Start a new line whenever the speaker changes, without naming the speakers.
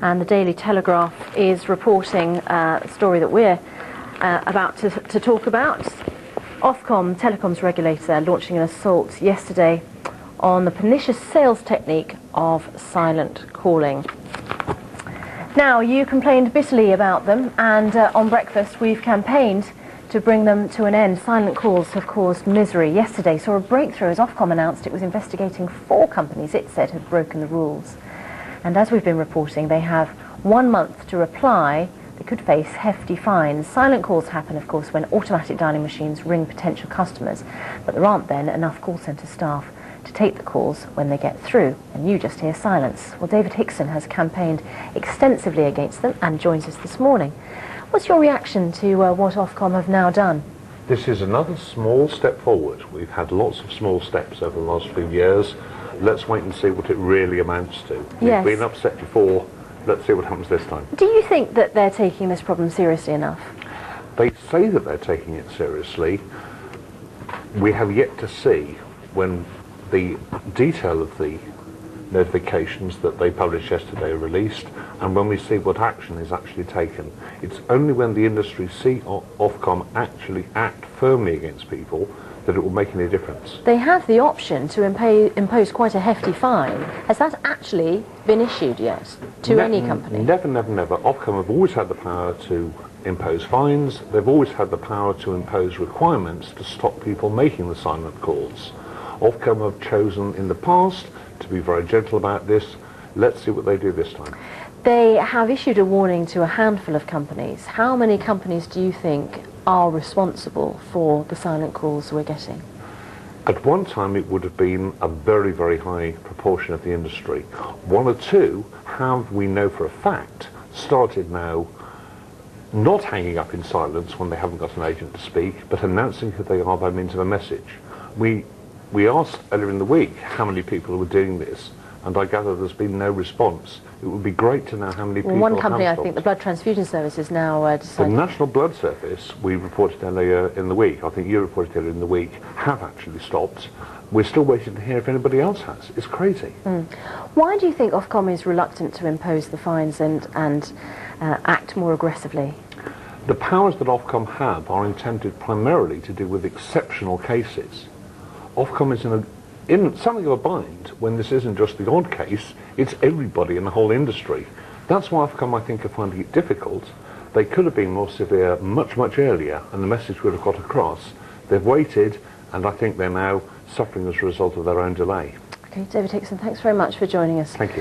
And the Daily Telegraph is reporting a story that we're about to talk about. Ofcom, telecoms regulator, launching an assault yesterday on the pernicious sales technique of silent calling. Now, you complained bitterly about them, and on Breakfast we've campaigned to bring them to an end. Silent calls have caused misery. Yesterday saw a breakthrough as Ofcom announced it was investigating 4 companies it said had broken the rules. And as we've been reporting, they have 1 month to reply. They could face hefty fines. Silent calls happen, of course, when automatic dialing machines ring potential customers, but there aren't then enough call centre staff to take the calls when they get through, and you just hear silence. Well, David Hickson has campaigned extensively against them and joins us this morning. What's your reaction to what Ofcom have now done?
This is another small step forward. We've had lots of small steps over the last few years. Let's wait and see what it really amounts to.
Yes.
We've been upset before. Let's see what happens this time.
Do you think that they're taking this problem seriously enough?
They say that they're taking it seriously. We have yet to see when the detail of the notifications that they published yesterday are released, and when we see what action is actually taken. It's only when the industry see Ofcom actually act firmly against people that it will make any difference.
They have the option to impose quite a hefty fine. Has that actually been issued yet to any company?
Never, never, never. Ofcom have always had the power to impose fines. They've always had the power to impose requirements to stop people making the silent calls. Ofcom have chosen in the past to be very gentle about this. Let's see what they do this time.
They have issued a warning to a handful of companies. How many companies do you think are responsible for the silent calls we're getting?
At one time it would have been a very, very high proportion of the industry. 1 or 2 have, we know for a fact, started now not hanging up in silence when they haven't got an agent to speak, but announcing who they are by means of a message. We asked earlier in the week how many people were doing this, and I gather there's been no response. It would be great to know how many people have
One company, I
stopped.
think, the Blood Transfusion Service, is now deciding...
The National Blood Service, we reported earlier in the week, I think you reported earlier in the week, have actually stopped. We're still waiting to hear if anybody else has. It's crazy.
Why do you think Ofcom is reluctant to impose the fines and act more aggressively?
The powers that Ofcom have are intended primarily to deal with exceptional cases. Ofcom is in something of a bind when this isn't just the odd case, it's everybody in the whole industry. That's why Ofcom, I think, are finding it difficult. They could have been more severe much, much earlier, and the message would have got across. They've waited, and I think they're now suffering as a result of their own delay.
Okay, David Hickson, thanks very much for joining us.
Thank you.